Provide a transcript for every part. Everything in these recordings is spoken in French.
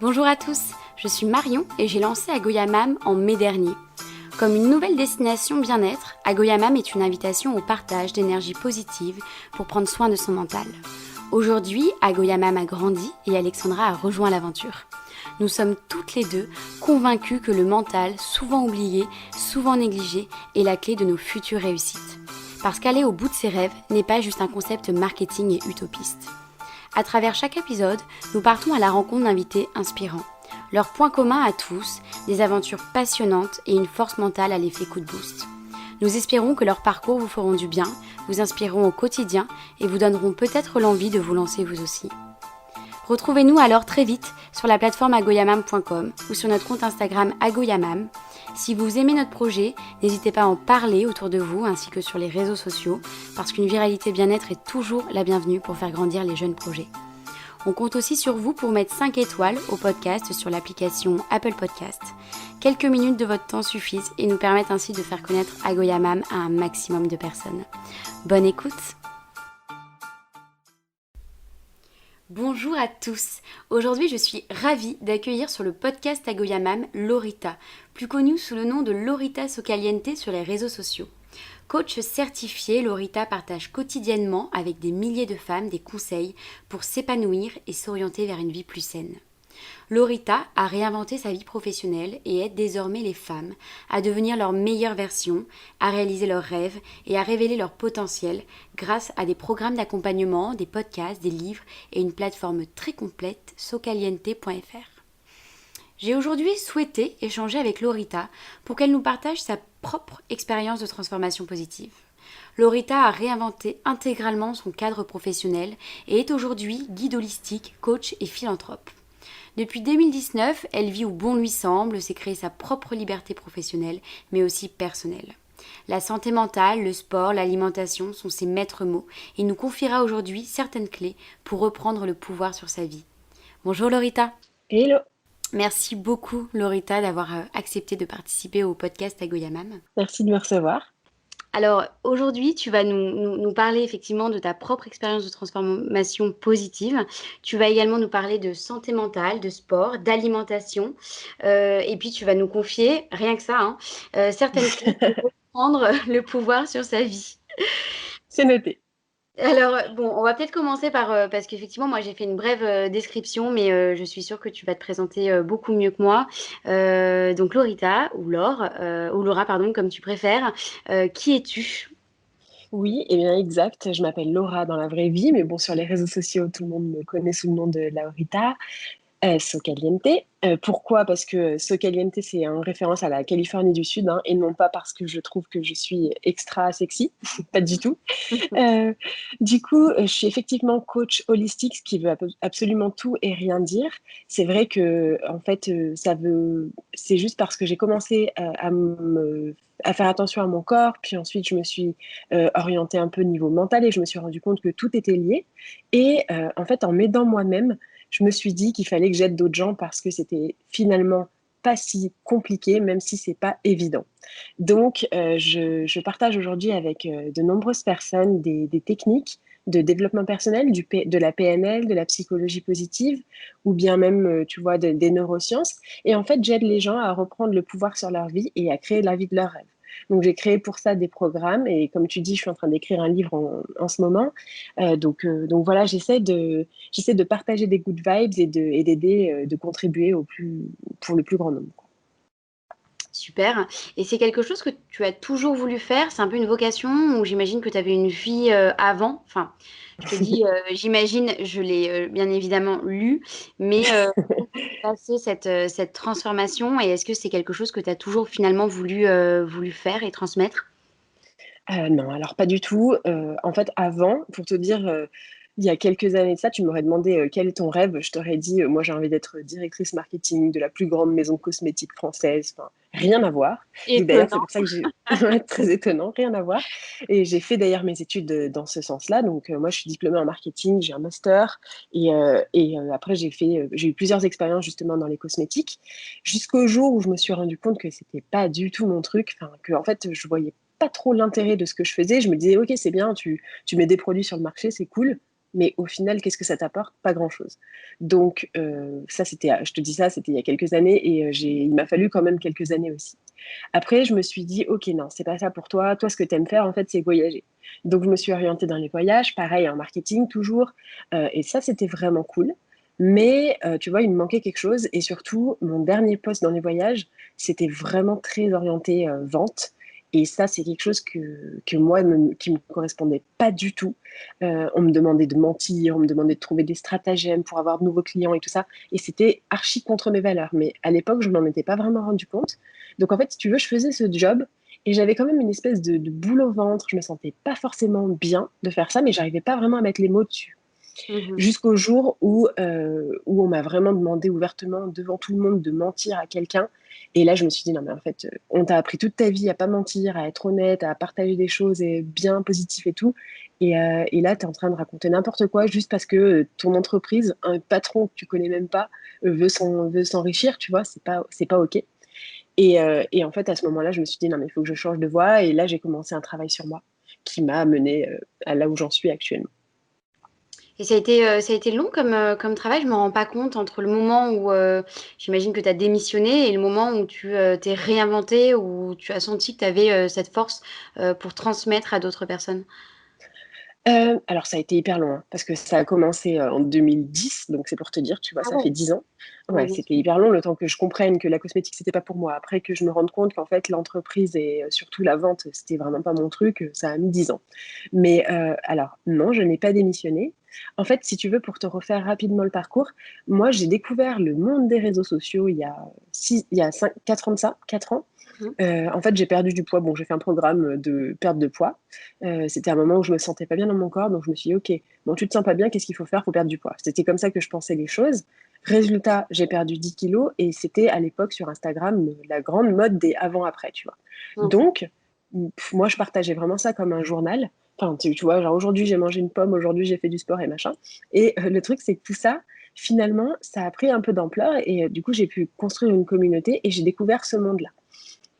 Bonjour à tous, je suis Marion et j'ai lancé Agoyamam en mai dernier. Comme une nouvelle destination bien-être, Agoyamam est une invitation au partage d'énergie positive pour prendre soin de son mental. Aujourd'hui, Agoyamam a grandi et Alexandra a rejoint l'aventure. Nous sommes toutes les deux convaincues que le mental, souvent oublié, souvent négligé, est la clé de nos futures réussites. Parce qu'aller au bout de ses rêves n'est pas juste un concept marketing et utopiste. À travers chaque épisode, nous partons à la rencontre d'invités inspirants. Leur point commun à tous, des aventures passionnantes et une force mentale à l'effet coup de boost. Nous espérons que leurs parcours vous feront du bien, vous inspireront au quotidien et vous donneront peut-être l'envie de vous lancer vous aussi. Retrouvez-nous alors très vite sur la plateforme agoyamam.com ou sur notre compte Instagram agoyamam. Si vous aimez notre projet, n'hésitez pas à en parler autour de vous ainsi que sur les réseaux sociaux parce qu'une viralité bien-être est toujours la bienvenue pour faire grandir les jeunes projets. On compte aussi sur vous pour mettre 5 étoiles au podcast sur l'application Apple Podcast. Quelques minutes de votre temps suffisent et nous permettent ainsi de faire connaître Agoyamam à un maximum de personnes. Bonne écoute! Bonjour à tous. Aujourd'hui, je suis ravie d'accueillir sur le podcast Agoyamam Laurita, plus connue sous le nom de Laurita Socaliente sur les réseaux sociaux. Coach certifiée, Laurita partage quotidiennement avec des milliers de femmes des conseils pour s'épanouir et s'orienter vers une vie plus saine. Laurita a réinventé sa vie professionnelle et aide désormais les femmes à devenir leur meilleure version, à réaliser leurs rêves et à révéler leur potentiel grâce à des programmes d'accompagnement, des podcasts, des livres et une plateforme très complète, socaliente.fr. J'ai aujourd'hui souhaité échanger avec Laurita pour qu'elle nous partage sa propre expérience de transformation positive. Laurita a réinventé intégralement son cadre professionnel et est aujourd'hui guide holistique, coach et philanthrope. Depuis 2019, elle vit où bon lui semble, s'est créée sa propre liberté professionnelle, mais aussi personnelle. La santé mentale, le sport, l'alimentation sont ses maîtres mots et nous confiera aujourd'hui certaines clés pour reprendre le pouvoir sur sa vie. Bonjour Laurita. Hello. Merci beaucoup Laurita d'avoir accepté de participer au podcast Agoyamam. Merci de me recevoir. Alors aujourd'hui, tu vas nous parler effectivement de ta propre expérience de transformation positive. Tu vas également nous parler de santé mentale, de sport, d'alimentation. Et puis tu vas nous confier, rien que ça, certaines clés pour reprendre le pouvoir sur sa vie. C'est noté. Alors, bon, on va peut-être commencer par, parce qu'effectivement, moi, j'ai fait une brève description, mais je suis sûre que tu vas te présenter beaucoup mieux que moi. Donc, Laurita, ou Laure, ou Laura, pardon, comme tu préfères, qui es-tu? Oui, eh bien exact. Je m'appelle Laura dans la vraie vie, mais bon, sur les réseaux sociaux, tout le monde me connaît sous le nom de Laurita. Socaliente. Pourquoi? Parce que Socaliente, c'est en référence à la Californie du Sud, hein, et non pas parce que je trouve que je suis extra sexy, pas du tout. Euh, du coup, je suis effectivement coach holistique, ce qui veut absolument tout et rien dire. C'est vrai que, en fait, c'est juste parce que j'ai commencé à faire attention à mon corps, puis ensuite je me suis orientée un peu niveau mental et je me suis rendu compte que tout était lié. Et en fait, en m'aidant moi-même, je me suis dit qu'il fallait que j'aide d'autres gens parce que c'était finalement pas si compliqué, même si c'est pas évident. Donc, je partage aujourd'hui avec de nombreuses personnes des techniques de développement personnel, de la PNL, de la psychologie positive, ou bien même, tu vois, des neurosciences. Et en fait, j'aide les gens à reprendre le pouvoir sur leur vie et à créer la vie de leur rêve. Donc, j'ai créé pour ça des programmes et comme tu dis, je suis en train d'écrire un livre en ce moment. Donc voilà, j'essaie de partager des good vibes et d'aider, de contribuer pour le plus grand nombre. Super. Et c'est quelque chose que tu as toujours voulu faire? C'est un peu une vocation ou j'imagine que tu avais une vie avant? Enfin, je te dis, j'imagine, je l'ai bien évidemment lu, mais comment s'est passée cette transformation et est-ce que c'est quelque chose que tu as toujours finalement voulu faire et transmettre? Non, alors pas du tout. En fait, avant, pour te dire, il y a quelques années de ça, tu m'aurais demandé, quel est ton rêve? Je t'aurais dit, moi j'ai envie d'être directrice marketing de la plus grande maison cosmétique française, enfin, rien à voir. Et d'ailleurs, c'est Étonnant. pour ça que j'ai ouais, très étonnant, rien à voir. Et j'ai fait d'ailleurs mes études, dans ce sens-là. Donc, moi je suis diplômée en marketing, j'ai un master après j'ai eu plusieurs expériences justement dans les cosmétiques, jusqu'au jour où je me suis rendu compte que c'était pas du tout mon truc, enfin qu'en fait, je voyais pas trop l'intérêt de ce que je faisais. Je me disais: «OK, c'est bien, tu mets des produits sur le marché, c'est cool, mais au final, qu'est-ce que ça t'apporte? Pas grand-chose. Donc, ça, je te dis ça, c'était il y a quelques années et il m'a fallu quand même quelques années aussi. Après, je me suis dit, ok, non, c'est pas ça pour toi. Toi, ce que tu aimes faire, en fait, c'est voyager. Donc, je me suis orientée dans les voyages, pareil, en marketing toujours. Et ça, c'était vraiment cool. Mais tu vois, il me manquait quelque chose. Et surtout, mon dernier poste dans les voyages, c'était vraiment très orienté vente. Et ça, c'est quelque chose que moi, qui me correspondait pas du tout. On me demandait de mentir, on me demandait de trouver des stratagèmes pour avoir de nouveaux clients et tout ça. Et c'était archi contre mes valeurs. Mais à l'époque, je m'en étais pas vraiment rendu compte. Donc en fait, si tu veux, je faisais ce job et j'avais quand même une espèce de boule au ventre. Je me sentais pas forcément bien de faire ça, mais j'arrivais pas vraiment à mettre les mots dessus. Mhm. Jusqu'au jour où on m'a vraiment demandé ouvertement devant tout le monde de mentir à quelqu'un. Et là, je me suis dit, non, mais en fait, on t'a appris toute ta vie à pas mentir, à être honnête, à partager des choses et bien positives et tout. Et là, tu es en train de raconter n'importe quoi juste parce que ton entreprise, un patron que tu connais même pas, veut s'enrichir, tu vois, c'est pas OK. Et en fait, à ce moment-là, je me suis dit, non, mais il faut que je change de voie. Et là, j'ai commencé un travail sur moi qui m'a amené à là où j'en suis actuellement. Et ça a été long comme travail, je ne me rends pas compte entre le moment où j'imagine que tu as démissionné et le moment où tu t'es réinventé, où tu as senti que tu avais cette force pour transmettre à d'autres personnes. Alors ça a été hyper long, hein, parce que ça a commencé, en 2010, donc c'est pour te dire, tu vois, Ah ça ouais, fait 10 ans. ouais, Ouais, bien c'était sûr. hyper long, le temps que je comprenne que la cosmétique, c'était pas pour moi. Après que je me rende compte qu'en fait, l'entreprise et surtout la vente, c'était vraiment pas mon truc, ça a mis 10 ans. Mais alors non, je n'ai pas démissionné. En fait, si tu veux, pour te refaire rapidement le parcours, moi, j'ai découvert le monde des réseaux sociaux il y a 5 4 ans de ça, 4 ans. Mhm. En fait, j'ai perdu du poids. Bon, j'ai fait un programme de perte de poids. C'était un moment où je me sentais pas bien dans mon corps, donc je me suis dit, ok, bon, tu te sens pas bien, qu'est-ce qu'il faut faire? Faut perdre du poids. C'était comme ça que je pensais les choses. Résultat, j'ai perdu 10 kilos et c'était à l'époque sur Instagram la grande mode des avant-après, tu vois. Ok. Donc, moi, je partageais vraiment ça comme un journal. Enfin, tu vois, genre aujourd'hui, j'ai mangé une pomme, aujourd'hui, j'ai fait du sport et machin. Et le truc, c'est que tout ça, finalement, ça a pris un peu d'ampleur et du coup, j'ai pu construire une communauté et j'ai découvert ce monde-là.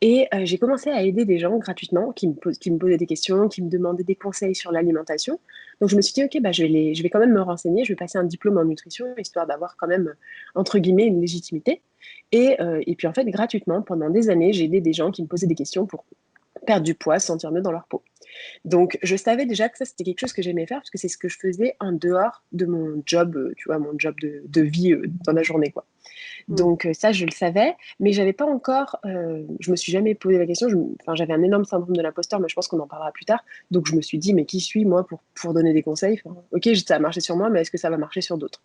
Et j'ai commencé à aider des gens gratuitement qui me posaient des questions, qui me demandaient des conseils sur l'alimentation. Donc je me suis dit, ok, bah, je vais quand même me renseigner, je vais passer un diplôme en nutrition, histoire d'avoir quand même, entre guillemets, une légitimité. Et puis en fait, gratuitement, pendant des années, j'ai aidé des gens qui me posaient des questions pour perdre du poids, se sentir mieux dans leur peau. Donc, je savais déjà que ça, c'était quelque chose que j'aimais faire parce que c'est ce que je faisais en dehors de mon job, tu vois, mon job de vie dans la journée, quoi. Mhm. Donc ça, je le savais, mais j'avais pas encore, je me suis jamais posé la question. Enfin, j'avais un énorme syndrome de l'imposteur, mais je pense qu'on en parlera plus tard. Donc je me suis dit, mais qui suis moi pour donner des conseils? Enfin, ok, ça a marché sur moi, mais est-ce que ça va marcher sur d'autres?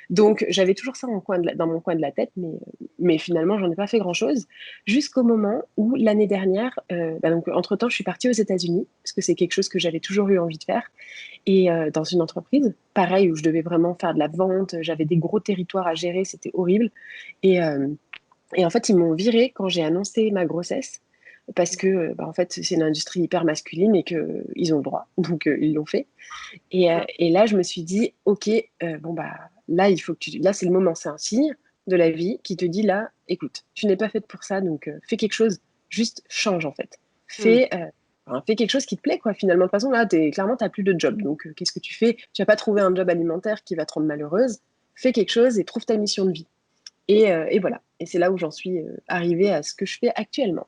Donc j'avais toujours ça dans mon coin de la tête, mais finalement, j'en ai pas fait grand-chose jusqu'au moment où l'année dernière, bah donc entre-temps, je suis partie aux États-Unis parce que c'est quelque chose que j'avais toujours eu envie de faire et dans une entreprise, pareil, où je devais vraiment faire de la vente, j'avais des gros territoires à gérer, c'était horrible. Et, euh, et en fait, ils m'ont virée quand j'ai annoncé ma grossesse, parce que bah, en fait, c'est une industrie hyper masculine et qu'ils ont le droit, donc ils l'ont fait. Et là, je me suis dit, ok, bon bah là, là, c'est le moment, c'est un signe de la vie qui te dit là, écoute, tu n'es pas faite pour ça, donc fais quelque chose, juste change en fait. Mhm. Fais quelque chose qui te plaît, quoi. Finalement, de toute façon, là, clairement, tu n'as plus de job. Donc, qu'est-ce que tu fais? Tu n'as pas trouvé un job alimentaire qui va te rendre malheureuse. Fais quelque chose et trouve ta mission de vie. Et voilà. Et c'est là où j'en suis arrivée à ce que je fais actuellement.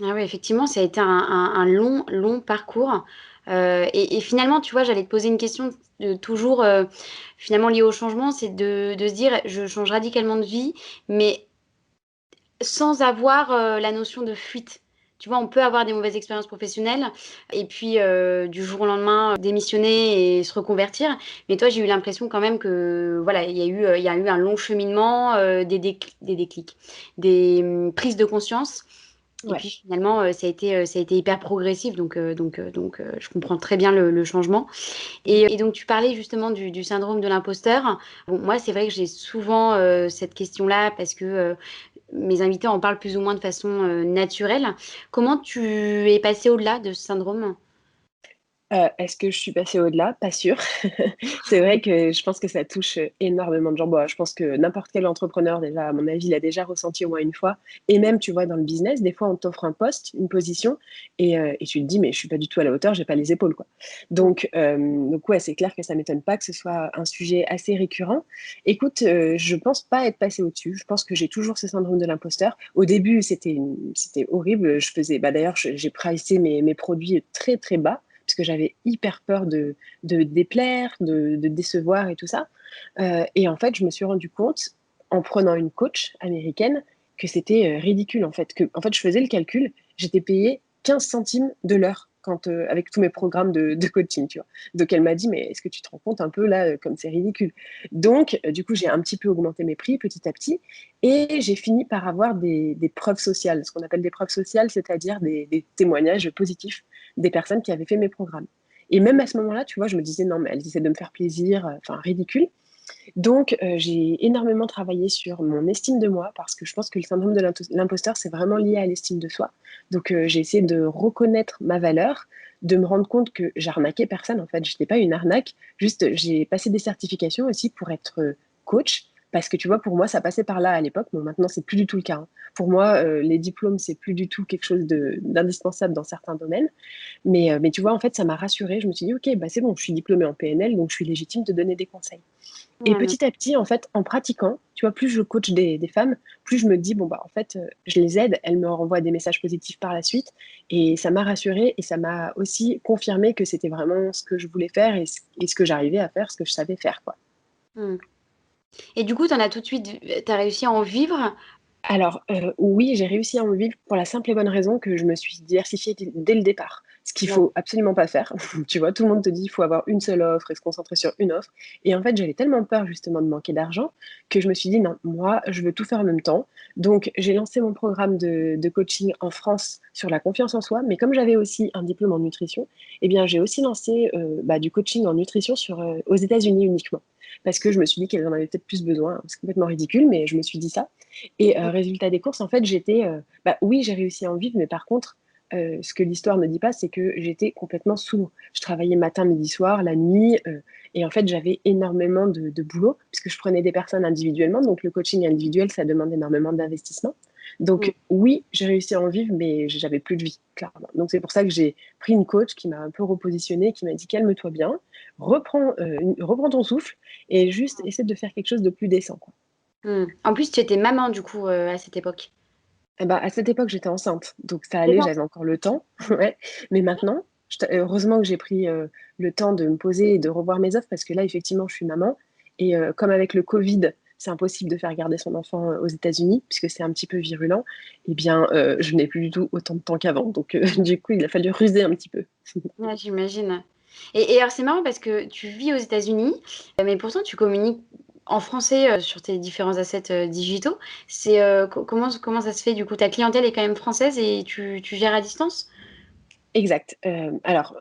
Ah oui, effectivement, ça a été un long, long parcours. Et finalement, tu vois, j'allais te poser une question toujours finalement liée au changement, c'est de se dire, je change radicalement de vie, mais sans avoir la notion de fuite. Tu vois, on peut avoir des mauvaises expériences professionnelles et puis du jour au lendemain démissionner et se reconvertir. Mais toi, j'ai eu l'impression quand même que voilà, il y a eu un long cheminement, des déclics, des prises de conscience. Et Ouais. puis finalement, ça a été hyper progressif, donc je comprends très bien le changement. Et donc, tu parlais justement du syndrome de l'imposteur. Bon, moi, c'est vrai que j'ai souvent cette question-là parce que mes invités en parlent plus ou moins de façon naturelle. Comment tu es passé au-delà de ce syndrome? Est-ce que je suis passée au-delà? Pas sûr. C'est vrai que je pense que ça touche énormément de gens. Bon, je pense que n'importe quel entrepreneur, déjà, à mon avis, l'a déjà ressenti au moins une fois. Et même, tu vois, dans le business, des fois, on t'offre un poste, une position, et tu te dis, mais je suis pas du tout à la hauteur, j'ai pas les épaules, quoi. Donc ouais, c'est clair que ça m'étonne pas que ce soit un sujet assez récurrent. Écoute, je pense pas être passée au-dessus. Je pense que j'ai toujours ce syndrome de l'imposteur. Au début, c'était horrible. Je faisais, bah d'ailleurs, j'ai pricé mes produits très très bas parce que j'avais hyper peur de déplaire, de décevoir et tout ça. Et en fait, je me suis rendu compte, en prenant une coach américaine, que c'était ridicule, en fait. En fait, je faisais le calcul, j'étais payée 15 centimes de l'heure avec tous mes programmes de coaching, tu vois. Donc, elle m'a dit, mais est-ce que tu te rends compte un peu, là, comme c'est ridicule? Donc, du coup, j'ai un petit peu augmenté mes prix petit à petit, et j'ai fini par avoir des preuves sociales, ce qu'on appelle des preuves sociales, c'est-à-dire des témoignages positifs des personnes qui avaient fait mes programmes. Et même à ce moment-là, tu vois, je me disais, non, mais elles essaient de me faire plaisir, enfin, ridicule. Donc, j'ai énormément travaillé sur mon estime de moi parce que je pense que le syndrome de l'imposteur, c'est vraiment lié à l'estime de soi. Donc, j'ai essayé de reconnaître ma valeur, de me rendre compte que j'arnaquais personne. En fait, je n'étais pas une arnaque. Juste, j'ai passé des certifications aussi pour être coach. Parce que tu vois, pour moi, ça passait par là à l'époque. Bon, maintenant, c'est plus du tout le cas, hein. Pour moi, les diplômes, c'est plus du tout quelque chose d'indispensable dans certains domaines. Mais tu vois, en fait, ça m'a rassurée. Je me suis dit, OK, bah, c'est bon, je suis diplômée en PNL, donc je suis légitime de donner des conseils. Et Ouais, petit à petit, en fait, en pratiquant, tu vois, plus je coach des femmes, plus je me dis, bon, bah, en fait, je les aide, elles me renvoient des messages positifs par la suite. Et ça m'a rassurée et ça m'a aussi confirmé que c'était vraiment ce que je voulais faire et ce que j'arrivais à faire, ce que je savais faire, quoi. Mmh. Et du coup, t'as réussi à en vivre? Alors, oui, j'ai réussi à en vivre pour la simple et bonne raison que je me suis diversifiée dès le départ. Ce qu'il D'accord. faut absolument pas faire. Tu vois, tout le monde te dit il faut avoir une seule offre et se concentrer sur une offre. Et en fait, j'avais tellement peur justement de manquer d'argent que je me suis dit non, moi, je veux tout faire en même temps. Donc, j'ai lancé mon programme de coaching en France sur la confiance en soi. Mais comme j'avais aussi un diplôme en nutrition, eh bien, j'ai aussi lancé bah, du coaching en nutrition aux États-Unis uniquement. Parce que je me suis dit qu'elles en avaient peut-être plus besoin. C'est complètement ridicule, mais je me suis dit ça. Et résultat des courses, en fait, bah, oui, j'ai réussi à en vivre, mais par contre, ce que l'histoire ne dit pas, c'est que j'étais complètement sous. Je travaillais matin, midi, soir, la nuit, et en fait, j'avais énormément de boulot, puisque je prenais des personnes individuellement, donc le coaching individuel, ça demande énormément d'investissement. Mmh. Donc oui, j'ai réussi à en vivre, mais j'avais plus de vie, clairement. Donc c'est pour ça que j'ai pris une coach qui m'a un peu repositionnée, qui m'a dit calme-toi bien, reprends ton souffle, et juste essaie de faire quelque chose de plus décent, quoi. Mmh. En plus, tu étais maman du coup, à cette époque? Eh ben, à cette époque, j'étais enceinte, donc ça allait, D'accord. j'avais encore le temps, ouais. Mais maintenant, heureusement que j'ai pris le temps de me poser et de revoir mes offres parce que là, effectivement, je suis maman. Et comme avec le Covid, c'est impossible de faire garder son enfant aux États-Unis puisque c'est un petit peu virulent, eh bien, je n'ai plus du tout autant de temps qu'avant. Donc, du coup, il a fallu ruser un petit peu. Ouais, j'imagine. Et alors c'est marrant parce que tu vis aux États-Unis, mais pourtant tu communiques en français, sur tes différents assets, digitaux. Comment ça se fait du coup? Ta clientèle est quand même française et tu gères à distance? Exact. Alors,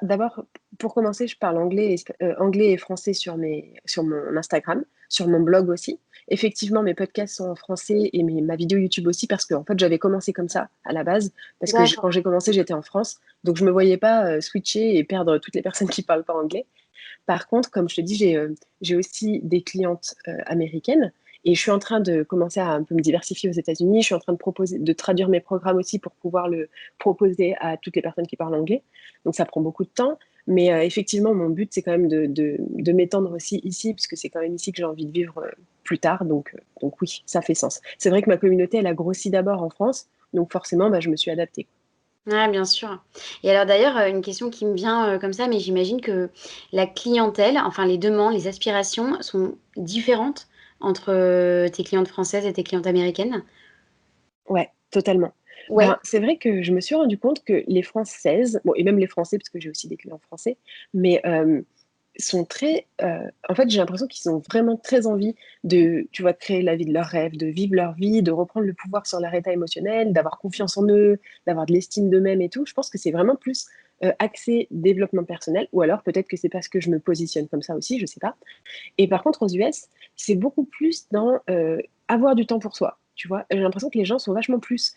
d'abord, pour commencer, je parle anglais et français sur mon Instagram, sur mon blog aussi. Effectivement, mes podcasts sont en français et ma vidéo YouTube aussi parce qu'en fait, j'avais commencé comme ça à la base. Parce que D'accord. quand j'ai commencé, j'étais en France. Donc, je me voyais pas switcher et perdre toutes les personnes qui parlent pas anglais. Par contre, comme je te dis, j'ai aussi des clientes américaines et je suis en train de commencer à un peu me diversifier aux États-Unis. Je suis en train de traduire mes programmes aussi pour pouvoir le proposer à toutes les personnes qui parlent anglais. Donc ça prend beaucoup de temps. Mais effectivement, mon but, c'est quand même de m'étendre aussi ici, puisque c'est quand même ici que j'ai envie de vivre plus tard. Donc oui, ça fait sens. C'est vrai que ma communauté, elle a grossi d'abord en France. Donc forcément, bah, je me suis adaptée. Ouais, bien sûr. Et alors d'ailleurs, une question qui me vient, comme ça, mais j'imagine que la clientèle, enfin les demandes, les aspirations sont différentes entre, tes clientes françaises et tes clientes américaines? Ouais, totalement. Ouais, Ben, c'est vrai que je me suis rendu compte que les Françaises, bon, et même les Français, parce que j'ai aussi des clients français, mais sont très. En fait, j'ai l'impression qu'ils ont vraiment très envie tu vois, de créer la vie de leurs rêves, de vivre leur vie, de reprendre le pouvoir sur leur état émotionnel, d'avoir confiance en eux, d'avoir de l'estime d'eux-mêmes et tout. Je pense que c'est vraiment plus axé développement personnel, ou alors peut-être que c'est parce que je me positionne comme ça aussi, je sais pas. Et par contre, aux US, c'est beaucoup plus dans avoir du temps pour soi. tu vois. J'ai l'impression que les gens sont vachement plus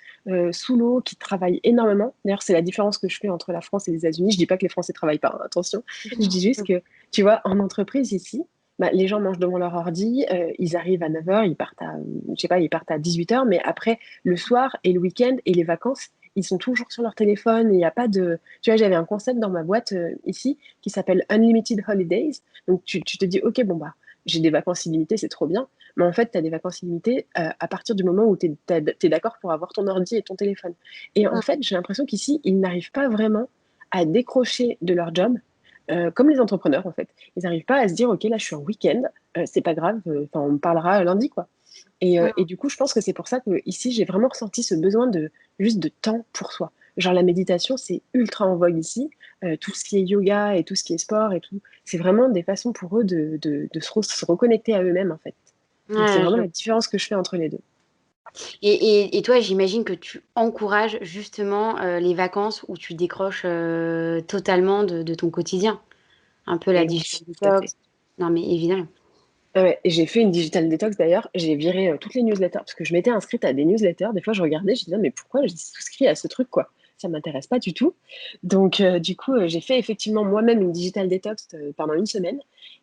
sous l'eau, qui travaillent énormément. D'ailleurs, c'est la différence que je fais entre la France et les États-Unis. Je dis pas que les Français travaillent pas, hein, attention. Je dis juste que, tu vois, en entreprise ici, bah, les gens mangent devant leur ordi, ils arrivent à 9 heures, ils partent à, je sais pas, ils partent à 18 heures, mais après, le soir et le week-end et les vacances, ils sont toujours sur leur téléphone. Il n'y a pas de... Tu vois, j'avais un concept dans ma boîte ici qui s'appelle Unlimited Holidays. Donc, tu te dis, OK, bon, bah, j'ai des vacances illimitées, c'est trop bien. Mais en fait, tu as des vacances illimitées à partir du moment où tu es d'accord pour avoir ton ordi et ton téléphone. Et en fait, j'ai l'impression qu'ici, ils n'arrivent pas vraiment à décrocher de leur job, comme les entrepreneurs, en fait. Ils n'arrivent pas à se dire, OK, là, je suis en week-end, c'est pas grave, enfin, on me parlera lundi, quoi. Et du coup, je pense que c'est pour ça que ici, j'ai vraiment ressenti ce besoin de juste de temps pour soi. Genre la méditation, c'est ultra en vogue ici. Tout ce qui est yoga et tout ce qui est sport et tout, c'est vraiment des façons pour eux se reconnecter à eux-mêmes, en fait. Donc c'est Ouais, vraiment la différence que je fais entre les deux. et toi, j'imagine que tu encourages justement les vacances où tu décroches totalement de ton quotidien. Un peu la Et oui, digital tout à fait. detox. Non, mais évidemment. Ah ouais, et j'ai fait une digital detox d'ailleurs. J'ai viré toutes les newsletters parce que je m'étais inscrite à des newsletters. Des fois, je regardais, je disais, mais pourquoi je souscris à ce truc, quoi? Ça m'intéresse pas du tout. Donc, du coup, j'ai fait effectivement moi-même une digital detox pendant une semaine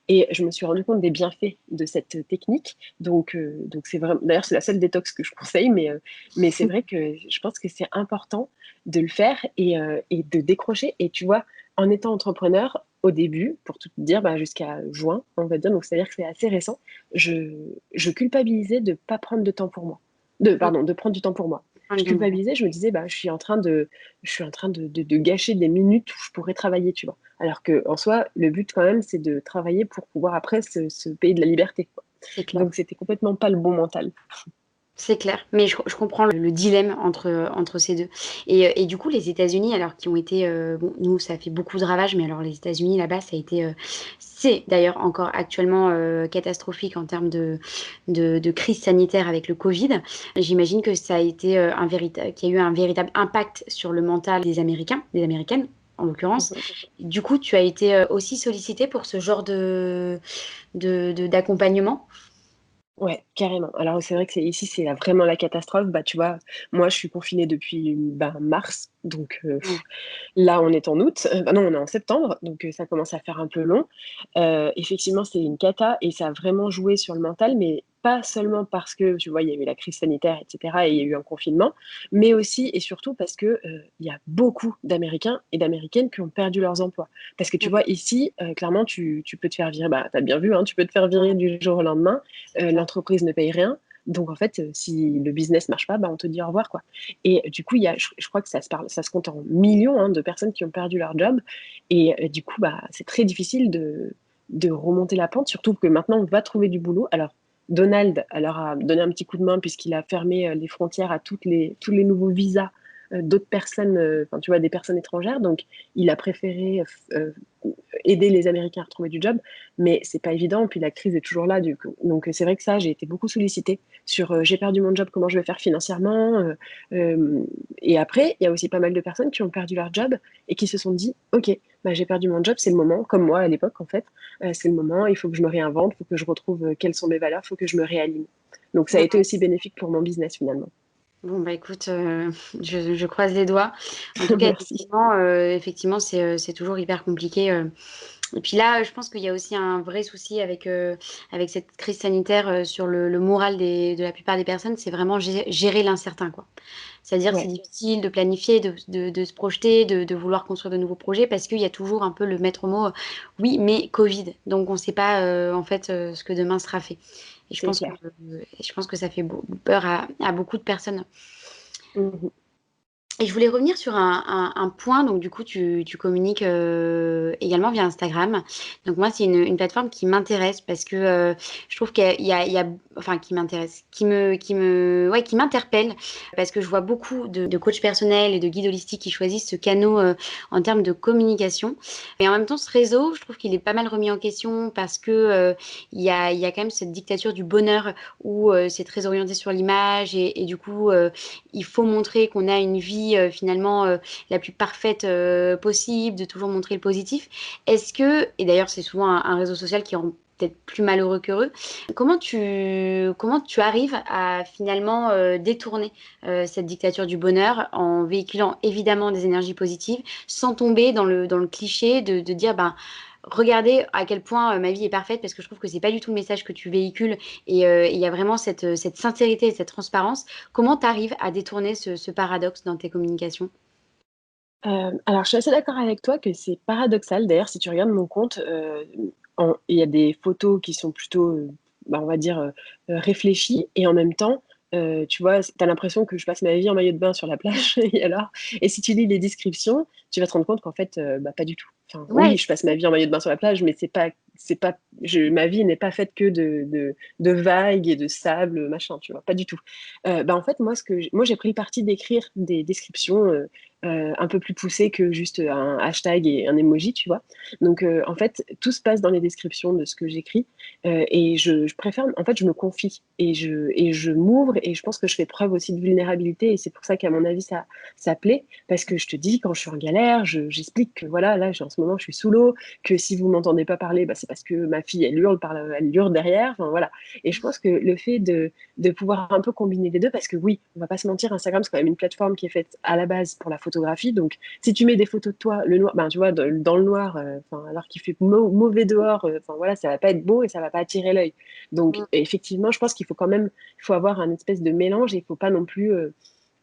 et je me suis rendu compte des bienfaits de cette technique. Donc c'est vraiment, d'ailleurs, c'est la seule détox que je conseille, mais c'est vrai que je pense que c'est important de le faire et de décrocher. Et tu vois, en étant entrepreneur, au début, pour tout te dire, bah, jusqu'à juin, on va dire, donc c'est-à-dire que c'est assez récent, je culpabilisais de ne pas prendre de temps pour moi. Pardon, de prendre du temps pour moi. Je culpabilisais, je me disais, bah, je suis en train de gâcher des minutes où je pourrais travailler, tu vois. Alors que en soi, le but quand même, c'est de travailler pour pouvoir après se payer de la liberté, quoi. C'est clair. Donc c'était complètement pas le bon mental. C'est clair, mais je comprends le dilemme entre ces 2 et du coup, les États-Unis, alors qui ont été, bon, nous, ça a fait beaucoup de ravages, mais alors les États-Unis, là-bas, ça a été, c'est d'ailleurs encore actuellement, catastrophique en termes de crise sanitaire avec le Covid. J'imagine que ça a été, qu'il y a eu un véritable impact sur le mental des Américains, des Américaines, en l'occurrence. Mhm. Du coup, tu as été, aussi sollicitée pour ce genre d'accompagnement? Ouais, carrément. Alors c'est vrai que ici, vraiment la catastrophe. Bah, tu vois, moi, je suis confinée depuis bah, mars. Donc Ouais. là, on est en août. Bah non, on est en septembre. Donc ça commence à faire un peu long. Effectivement, c'est une cata et ça a vraiment joué sur le mental, mais pas seulement parce que, tu vois, il y a eu la crise sanitaire, etc. et il y a eu un confinement, mais aussi et surtout parce que il y a beaucoup d'Américains et d'Américaines qui ont perdu leurs emplois. Parce que tu vois, ici, clairement, tu peux te faire virer, bah, tu as bien vu, hein, tu peux te faire virer Ouais, du jour au lendemain. c'est clair. L'entreprise ne paye rien. Donc, en fait, si le business marche pas, bah, on te dit au revoir, quoi. Et du coup, je crois que ça se compte en millions hein, de personnes qui ont perdu leur job. Et du coup, bah, c'est très difficile de remonter la pente, surtout que maintenant, on va trouver du boulot. Alors, Donald leur a donné un petit coup de main puisqu'il a fermé les frontières à tous les nouveaux visas d'autres personnes, enfin, tu vois, des personnes étrangères. Donc, il a préféré aider les Américains à retrouver du job, mais c'est pas évident. Puis la crise est toujours là, du coup. Donc c'est vrai que ça, j'ai été beaucoup sollicitée sur j'ai perdu mon job, comment je vais faire financièrement. Euh, et après, il y a aussi pas mal de personnes qui ont perdu leur job et qui se sont dit, ok, bah, j'ai perdu mon job, c'est le moment, comme moi à l'époque en fait, c'est le moment, il faut que je me réinvente, il faut que je retrouve quelles sont mes valeurs, il faut que je me réaligne. Donc ça a été aussi bénéfique pour mon business finalement. Bon, bah, écoute, je croise les doigts. En tout cas, Merci. effectivement, c'est toujours hyper compliqué, et puis là, je pense qu'il y a aussi un vrai souci avec cette crise sanitaire, sur le moral de la plupart des personnes, c'est vraiment gérer l'incertain, quoi. C'est-à-dire, c'est Ouais, difficile de planifier, de se projeter, de vouloir construire de nouveaux projets parce qu'il y a toujours un peu le maître mot, oui, mais Covid. Donc on ne sait pas, en fait, ce que demain sera fait. Et c'est clair. je pense que ça fait peur à beaucoup de personnes. Mhm. Et je voulais revenir sur un point, donc du coup tu communiques également via Instagram. Donc moi c'est une plateforme qui m'intéresse parce que je trouve enfin qui m'intéresse, ouais, qui m'interpelle parce que je vois beaucoup de coachs personnels et de guides holistiques qui choisissent ce canal en termes de communication. Mais en même temps ce réseau, je trouve qu'il est pas mal remis en question parce que il y a quand même cette dictature du bonheur où c'est très orienté sur l'image et du coup il faut montrer qu'on a une vie finalement la plus parfaite possible, de toujours montrer le positif. Est-ce que, et d'ailleurs c'est souvent un réseau social qui rend peut-être plus malheureux qu'heureux. Comment tu arrives à finalement détourner cette dictature du bonheur en véhiculant évidemment des énergies positives sans tomber dans le cliché de dire ben, regardez à quel point ma vie est parfaite parce que je trouve que c'est pas du tout le message que tu véhicules et il y a vraiment cette sincérité et cette transparence. Comment tu arrives à détourner ce paradoxe dans tes communications? Alors je suis assez d'accord avec toi que c'est paradoxal. D'ailleurs, si tu regardes mon compte, il y a des photos qui sont plutôt, on va dire, réfléchies et en même temps, tu vois, tu as l'impression que je passe ma vie en maillot de bain sur la plage et alors et si tu lis les descriptions, tu vas te rendre compte qu'en fait, pas du tout. Enfin, oui, Ouais, je passe ma vie en maillot de bain sur la plage, mais c'est pas ma vie n'est pas faite que de vagues et de sable, machin, tu vois? Pas du tout. En fait, moi, j'ai pris le parti d'écrire des descriptions, un peu plus poussé que juste un hashtag et un emoji, tu vois. Donc, en fait, tout se passe dans les descriptions de ce que j'écris et je préfère, en fait, je me confie et je m'ouvre et je pense que je fais preuve aussi de vulnérabilité et c'est pour ça qu'à mon avis, ça plaît parce que je te dis, quand je suis en galère, j'explique que voilà, là, en ce moment, je suis sous l'eau, que si vous m'entendez pas parler, bah, c'est parce que ma fille, elle hurle derrière, enfin voilà. Et je pense que le fait de pouvoir un peu combiner les deux, parce que oui, on va pas se mentir, Instagram, c'est quand même une plateforme qui est faite à la base pour la photographie. Donc, si tu mets des photos de toi, le noir, ben, tu vois, dans le noir, alors qu'il fait mauvais dehors, enfin voilà, ça va pas être beau et ça va pas attirer l'œil. Donc, mm, effectivement, je pense qu'il faut quand même, il faut avoir un espèce de mélange et il faut pas non plus,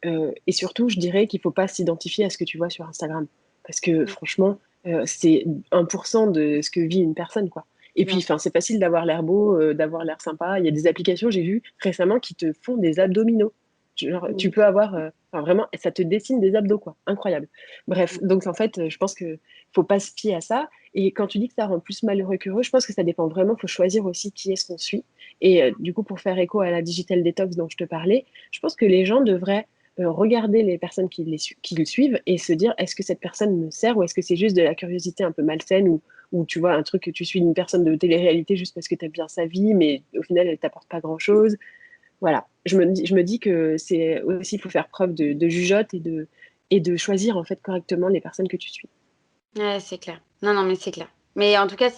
et surtout, je dirais qu'il faut pas s'identifier à ce que tu vois sur Instagram. Parce que mm, franchement, c'est 1% de ce que vit une personne, quoi. Et puis, bien sûr. enfin, c'est facile d'avoir l'air beau, d'avoir l'air sympa. Il y a des applications, j'ai vu récemment, qui te font des abdominaux. Genre, tu Mm, peux avoir, enfin, vraiment, ça te dessine des abdos, quoi. Incroyable. Bref, donc en fait, je pense que faut pas se fier à ça. Et quand tu dis que ça rend plus malheureux qu'heureux, je pense que ça dépend vraiment. Il faut choisir aussi qui est-ce qu'on suit. Et du coup, pour faire écho à la digital detox dont je te parlais, je pense que les gens devraient regarder les personnes qui le suivent et se dire est-ce que cette personne me sert ou est-ce que c'est juste de la curiosité un peu malsaine ou tu vois un truc que tu suis une personne de télé-réalité juste parce que tu aimes bien sa vie mais au final elle t'apporte pas grand-chose. Voilà, je me dis que c'est aussi il faut faire preuve de jugeote et de choisir en fait correctement les personnes que tu suis. ouais, c'est clair. Non, non, mais c'est clair. Mais en tout cas,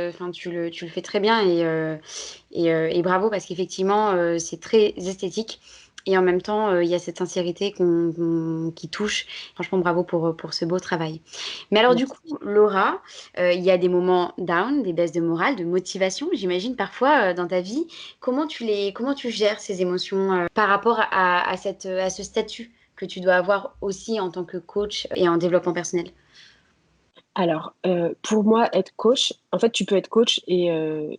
enfin, tu le fais très bien et bravo parce qu'effectivement, c'est très esthétique et en même temps, il y a cette sincérité qui touche. Franchement, bravo pour ce beau travail. Mais alors du coup, Merci. Laura, il y a des moments down, des baisses de morale, de motivation, j'imagine parfois dans ta vie. Comment tu gères ces émotions par rapport à ce statut que tu dois avoir aussi en tant que coach et en développement personnel? Alors, pour moi, être coach, en fait, tu peux être coach et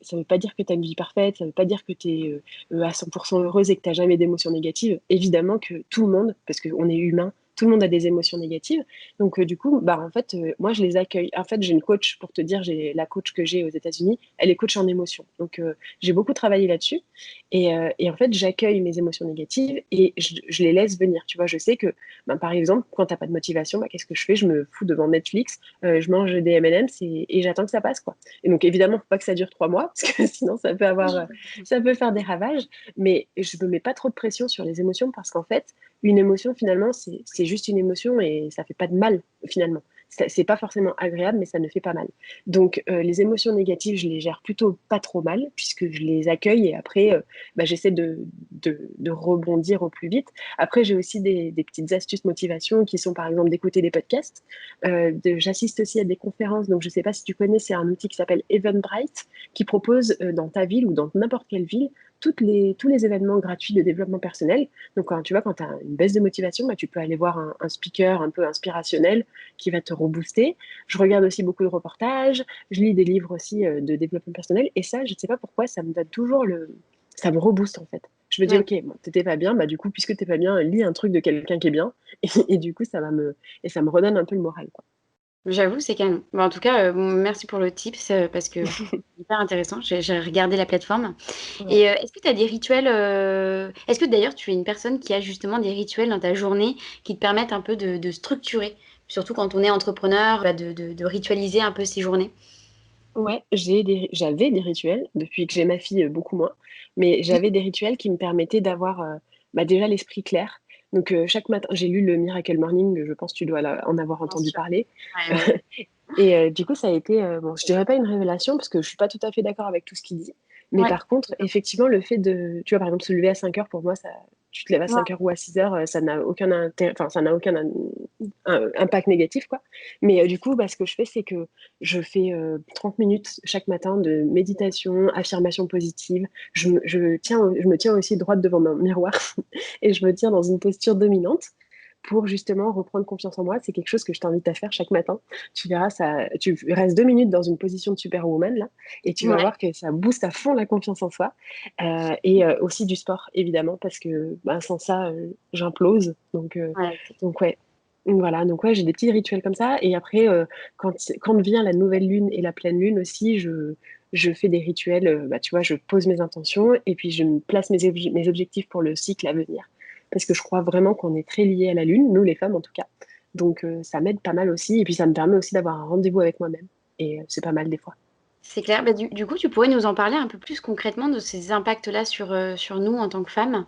ça ne veut pas dire que tu as une vie parfaite, ça ne veut pas dire que tu es, à 100% heureuse et que tu as jamais d'émotions négatives. Évidemment que tout le monde, parce qu'on est humain, tout le monde a des émotions négatives. Donc, du coup, en fait, moi, je les accueille. En fait, j'ai une coach, pour te dire, j'ai la coach que j'ai aux États-Unis, elle est coach en émotions. Donc, j'ai beaucoup travaillé là-dessus et en fait, j'accueille mes émotions négatives et je les laisse venir. Tu vois? Je sais que, par exemple, quand tu as pas de motivation, qu'est-ce que je fais? Je me fous devant Netflix, je mange des M&M's et j'attends que ça passe, quoi. Et donc évidemment, faut pas que ça dure 3 mois, parce que sinon ça peut faire des ravages. Mais je me mets pas trop de pression sur les émotions parce qu'en fait, une émotion finalement, c'est juste une émotion et ça fait pas de mal finalement. C'est pas forcément agréable, mais ça ne fait pas mal. Donc les émotions négatives, je les gère plutôt pas trop mal puisque je les accueille et après, j'essaie de rebondir au plus vite. Après, j'ai aussi des petites astuces motivation qui sont par exemple d'écouter des podcasts. J'assiste aussi à des conférences, donc je ne sais pas si tu connais, c'est un outil qui s'appelle Eventbrite, qui propose dans ta ville ou dans n'importe quelle ville tous les événements gratuits de développement personnel. Donc quand tu vois, quand tu as une baisse de motivation, tu peux aller voir un speaker un peu inspirationnel qui va te rebooster. Je regarde aussi beaucoup de reportages, je lis des livres aussi de développement personnel, et ça, je ne sais pas pourquoi, ça me donne toujours ça me rebooste en fait. Je me dis, Ouais. ok, bon, t'étais pas bien, du coup, puisque t'es pas bien, lis un truc de quelqu'un qui est bien, et du coup, ça me redonne un peu le moral, quoi. J'avoue, c'est canon. Bah, en tout cas, merci pour le tips, parce que franchement, c'est hyper intéressant. J'ai regardé la plateforme Ouais. et est-ce que tu as des rituels, est-ce que d'ailleurs tu es une personne qui a justement des rituels dans ta journée qui te permettent un peu de structurer? Surtout quand on est entrepreneur, bah, de ritualiser un peu ses journées? Ouais, j'avais des rituels, depuis que j'ai ma fille, beaucoup moins, mais j'avais des rituels qui me permettaient d'avoir, déjà l'esprit clair. Donc, chaque matin, j'ai lu le Miracle Morning, je pense que tu dois en avoir Bien entendu sûr. parler. Ouais, ouais. Et du coup, ça a été, bon, je dirais pas une révélation parce que je suis pas tout à fait d'accord avec tout ce qu'il dit. Mais Ouais. par contre, effectivement, le fait de, tu vois, par exemple, se lever à 5 heures, pour moi, ça, tu te lèves à Ouais. 5 heures ou à 6 heures, ça n'a aucun enfin, ça n'a aucun impact négatif, quoi. Mais du coup, bah, ce que je fais, c'est que je fais 30 minutes chaque matin de méditation, affirmation positive. Je me tiens aussi droite devant mon miroir et je me tiens dans une posture dominante pour justement reprendre confiance en moi. C'est quelque chose que je t'invite à faire chaque matin. Tu verras, ça, tu restes 2 minutes dans une position de superwoman là, et tu vas Ouais. voir que ça booste à fond la confiance en soi. Aussi du sport, évidemment, parce que bah, sans ça, j'implose. Ouais. Donc ouais. Voilà, donc ouais, j'ai des petits rituels comme ça. Et après, quand vient la nouvelle lune et la pleine lune aussi, je fais des rituels. Bah, tu vois, je pose mes intentions et puis je me place mes objectifs pour le cycle à venir. Parce que je crois vraiment qu'on est très liés à la lune, nous les femmes en tout cas. Donc ça m'aide pas mal aussi. Et puis ça me permet aussi d'avoir un rendez-vous avec moi-même. Et c'est pas mal des fois. C'est clair. Bah, du coup, tu pourrais nous en parler un peu plus concrètement de ces impacts-là sur nous en tant que femmes,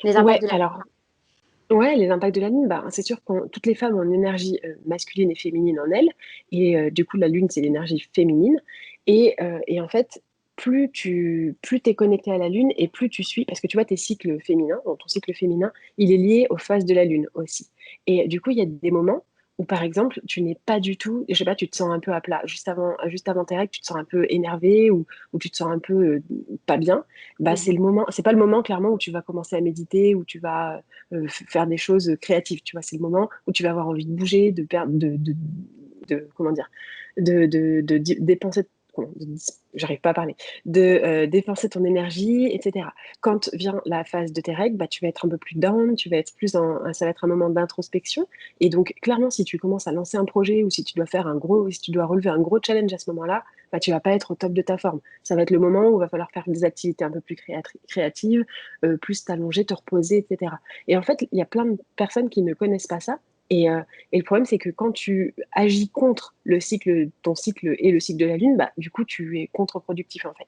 les impacts Ouais, de la... alors ouais, les impacts de la lune, bah, c'est sûr que toutes les femmes ont une énergie masculine et féminine en elles. Et du coup, la lune, c'est l'énergie féminine. Et en fait, plus t'es connecté à la lune et plus tu suis, parce que tu vois, tes cycles féminins, donc ton cycle féminin, il est lié aux phases de la lune aussi. Et du coup, il y a des moments où, par exemple, tu n'es pas du tout, je sais pas, tu te sens un peu à plat. Juste avant tes règles, tu te sens un peu énervé ou tu te sens un peu pas bien. Bah, Mhm. c'est pas le moment, clairement, où tu vas commencer à méditer, où tu vas faire des choses créatives. Tu vois, c'est le moment où tu vas avoir envie de bouger, de perdre, comment dire, dépenser, j'arrive pas à parler, de dépenser ton énergie, etc. Quand vient la phase de tes règles, bah, tu vas être un peu plus down, tu vas être plus ça va être un moment d'introspection. Et donc, clairement, si tu commences à lancer un projet ou si tu dois relever un gros challenge à ce moment-là, bah, tu vas pas être au top de ta forme. Ça va être le moment où il va falloir faire des activités un peu plus créatives, plus t'allonger, te reposer, etc. Et en fait, il y a plein de personnes qui ne connaissent pas ça. Et le problème, c'est que quand tu agis contre ton cycle et le cycle de la Lune, bah, du coup, tu es contre-productif, en fait.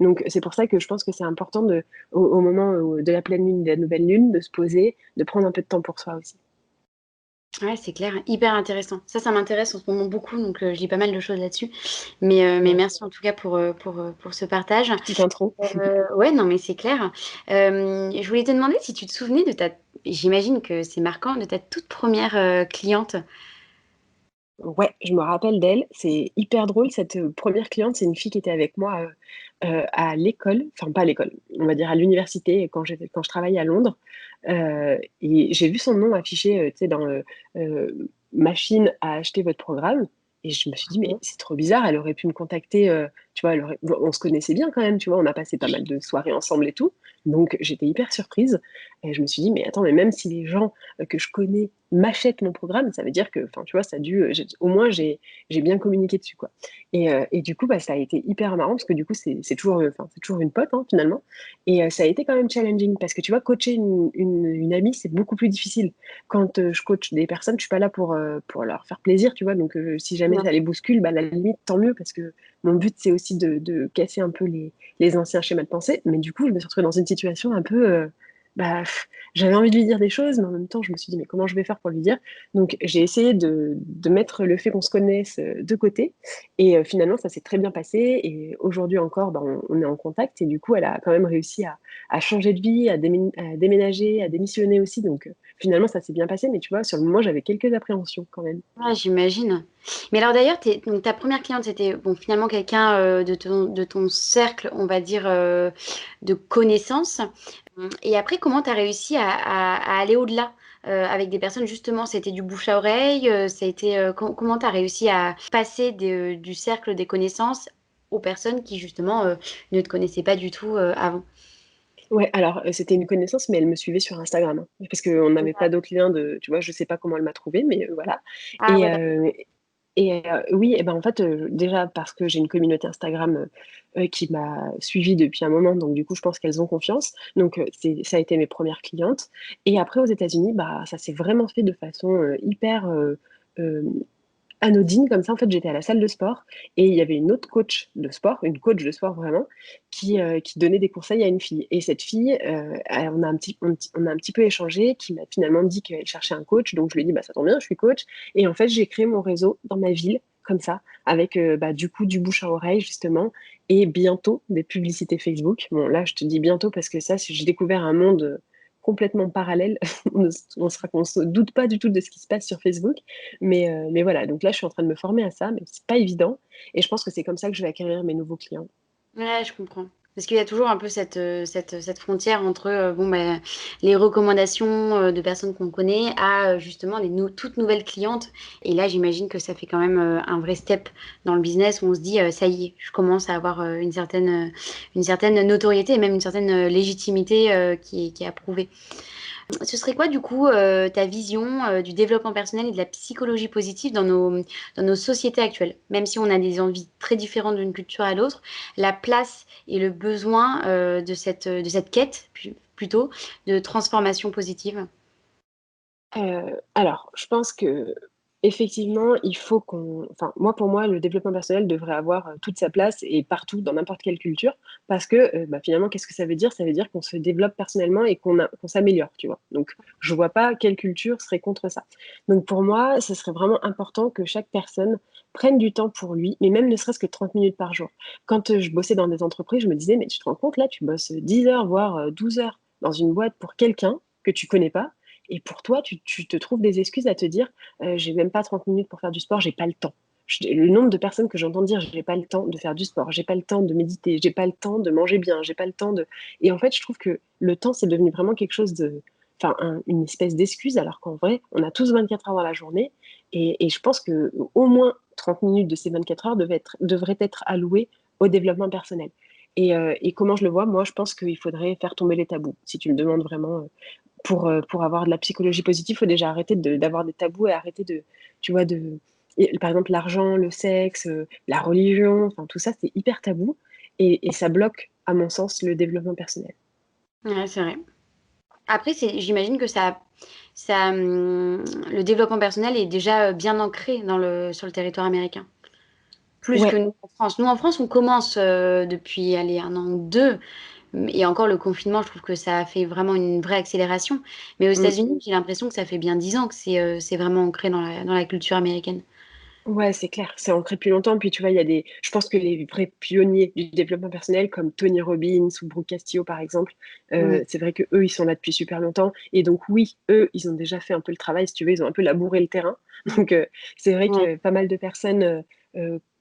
Donc, c'est pour ça que je pense que c'est important au moment de la pleine lune, de la nouvelle lune, de se poser, de prendre un peu de temps pour soi aussi. Ouais, c'est clair, hyper intéressant. Ça m'intéresse en ce moment beaucoup, donc je lis pas mal de choses là-dessus. Mais Ouais. merci en tout cas pour ce partage. Petite intro. Ouais, non, mais c'est clair. Je voulais te demander si tu te souvenais de ta, j'imagine que c'est marquant, de ta toute première cliente. Ouais, je me rappelle d'elle. C'est hyper drôle. Cette première cliente, c'est une fille qui était avec moi à l'école, enfin pas à l'école, on va dire à l'université quand je travaillais à Londres. Et j'ai vu son nom affiché, tu sais, dans machine à acheter votre programme. Et je me suis dit, mais Ok. c'est trop bizarre. Elle aurait pu me contacter. Tu vois, bon, on se connaissait bien quand même. Tu vois, on a passé pas mal de soirées ensemble et tout. Donc j'étais hyper surprise. Et je me suis dit, mais attends, mais même si les gens que je connais m'achètent mon programme, ça veut dire que, enfin, tu vois, ça a dû, au moins j'ai bien communiqué dessus, quoi. Et du coup, bah, ça a été hyper marrant parce que du coup, c'est toujours, enfin, c'est toujours une pote, hein, finalement. Et ça a été quand même challenging parce que tu vois, coacher une amie, c'est beaucoup plus difficile. Quand je coach des personnes, je suis pas là pour leur faire plaisir, tu vois. Donc, si jamais Bien ça les bouscule, bah, à la limite, tant mieux parce que mon but, c'est aussi de casser un peu les anciens schémas de pensée. Mais du coup, je me suis retrouvée dans une situation un peu, bah, j'avais envie de lui dire des choses, mais en même temps, je me suis dit, mais comment je vais faire pour lui dire? Donc, j'ai essayé de mettre le fait qu'on se connaisse de côté. Et finalement, ça s'est très bien passé. Et aujourd'hui encore, bah, on est en contact. Et du coup, elle a quand même réussi à changer de vie, à déménager, à démissionner aussi. Donc, finalement, ça s'est bien passé. Mais tu vois, sur le moment, j'avais quelques appréhensions quand même. Ouais, j'imagine. Mais alors d'ailleurs, donc, ta première cliente, c'était bon, finalement quelqu'un de ton cercle, on va dire, de connaissances. Et après, comment tu as réussi à aller au-delà avec des personnes, justement, c'était du bouche à oreille, ça a été, comment tu as réussi à passer du cercle des connaissances aux personnes qui, justement, ne te connaissaient pas du tout avant? Ouais, alors c'était une connaissance, mais elle me suivait sur Instagram, hein, parce qu'on n'avait pas d'autres liens tu vois, je sais pas comment elle m'a trouvée, mais voilà. Ah Et, ouais, d'accord. euh, oui, et ben en fait, déjà parce que j'ai une communauté Instagram qui m'a suivie depuis un moment, donc du coup, je pense qu'elles ont confiance. Donc, ça a été mes premières clientes. Et après, aux États-Unis, bah, ça s'est vraiment fait de façon hyper anodine comme ça. En fait, j'étais à la salle de sport et il y avait une autre coach de sport, une coach de sport vraiment, qui donnait des conseils à une fille. Et cette fille, on a un petit peu échangé, qui m'a finalement dit qu'elle cherchait un coach. Donc, je lui ai dit, bah, ça tombe bien, je suis coach. Et en fait, j'ai créé mon réseau dans ma ville, comme ça, avec du coup du bouche à oreille, justement, et bientôt des publicités Facebook. Bon, là, je te dis bientôt parce que ça, j'ai découvert un monde complètement parallèle. On se doute pas du tout de ce qui se passe sur Facebook. Mais voilà, donc là, je suis en train de me former à ça, mais c'est pas évident. Et je pense que c'est comme ça que je vais acquérir mes nouveaux clients. Ouais, je comprends. Parce qu'il y a toujours un peu cette frontière entre bon, bah, les recommandations de personnes qu'on connaît à justement toutes nouvelles clientes. Et là, j'imagine que ça fait quand même un vrai step dans le business où on se dit, ça y est, je commence à avoir une certaine notoriété et même une certaine légitimité qui est approuvée. Ce serait quoi, du coup, ta vision du développement personnel et de la psychologie positive dans nos sociétés actuelles? Même si on a des envies très différentes d'une culture à l'autre, la place et le besoin de cette quête, plutôt, de transformation positive. Alors, je pense que effectivement, il faut enfin, moi, pour moi, le développement personnel devrait avoir toute sa place et partout, dans n'importe quelle culture, parce que finalement, qu'est-ce que ça veut dire? Ça veut dire qu'on se développe personnellement et qu'on s'améliore, tu vois. Donc, je vois pas quelle culture serait contre ça. Donc, pour moi, ce serait vraiment important que chaque personne prenne du temps pour lui, mais même ne serait-ce que 30 minutes par jour. Quand je bossais dans des entreprises, je me disais, mais tu te rends compte, là, tu bosses 10 heures, voire 12 heures dans une boîte pour quelqu'un que tu connais pas et pour toi, tu te trouves des excuses à te dire, j'ai même pas 30 minutes pour faire du sport, j'ai pas le temps. Le nombre de personnes que j'entends dire, j'ai pas le temps de faire du sport, j'ai pas le temps de méditer, j'ai pas le temps de manger bien, j'ai pas le temps de. Et en fait, je trouve que le temps, c'est devenu vraiment quelque chose de, enfin, une espèce d'excuse, alors qu'en vrai, on a tous 24 heures dans la journée, et je pense que au moins 30 minutes de ces 24 heures devraient être allouées au développement personnel. Et comment je le vois, moi, je pense qu'il faudrait faire tomber les tabous. Si tu me demandes vraiment pour avoir de la psychologie positive, il faut déjà arrêter d'avoir des tabous et arrêter tu vois, par exemple, l'argent, le sexe, la religion, enfin, tout ça, c'est hyper tabou et ça bloque, à mon sens, le développement personnel. Ouais, c'est vrai. Après, j'imagine que le développement personnel est déjà bien ancré sur le territoire américain. Plus que Ouais, nous en France. Nous, en France, on commence depuis, allez, un an ou deux. Et encore, le confinement, je trouve que ça a fait vraiment une vraie accélération. Mais aux mm. États-Unis, j'ai l'impression que ça fait bien 10 ans que c'est vraiment ancré dans la culture américaine. Ouais, c'est clair, c'est ancré depuis longtemps. Puis tu vois, je pense que les vrais pionniers du développement personnel, comme Tony Robbins ou Brooke Castillo, par exemple, Mm. c'est vrai que eux, ils sont là depuis super longtemps. Et donc oui, eux, ils ont déjà fait un peu le travail, si tu veux, ils ont un peu labouré le terrain. Donc c'est vrai Ouais. que pas mal de personnes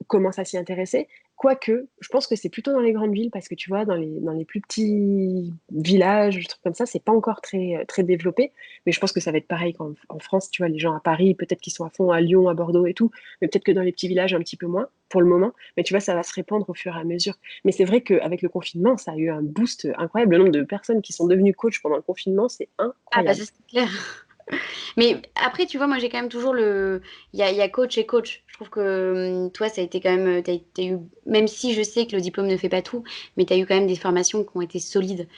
commencent à s'y intéresser. Quoique, je pense que c'est plutôt dans les grandes villes, parce que tu vois, dans les plus petits villages, des trucs comme ça, c'est pas encore très développé. Mais je pense que ça va être pareil en France, tu vois, les gens à Paris, peut-être qu'ils sont à fond à Lyon, à Bordeaux et tout, mais peut-être que dans les petits villages, un petit peu moins pour le moment. Mais tu vois, ça va se répandre au fur et à mesure. Mais c'est vrai qu'avec le confinement, ça a eu un boost incroyable. Le nombre de personnes qui sont devenues coach pendant le confinement, c'est Ah, bah incroyable. ça, c'est clair. Mais après, tu vois, moi, j'ai quand même toujours le. Il y a coach et coach. Je trouve que toi, ça a été quand même. T'as eu. Même si je sais que le diplôme ne fait pas tout, mais tu as eu quand même des formations qui ont été solides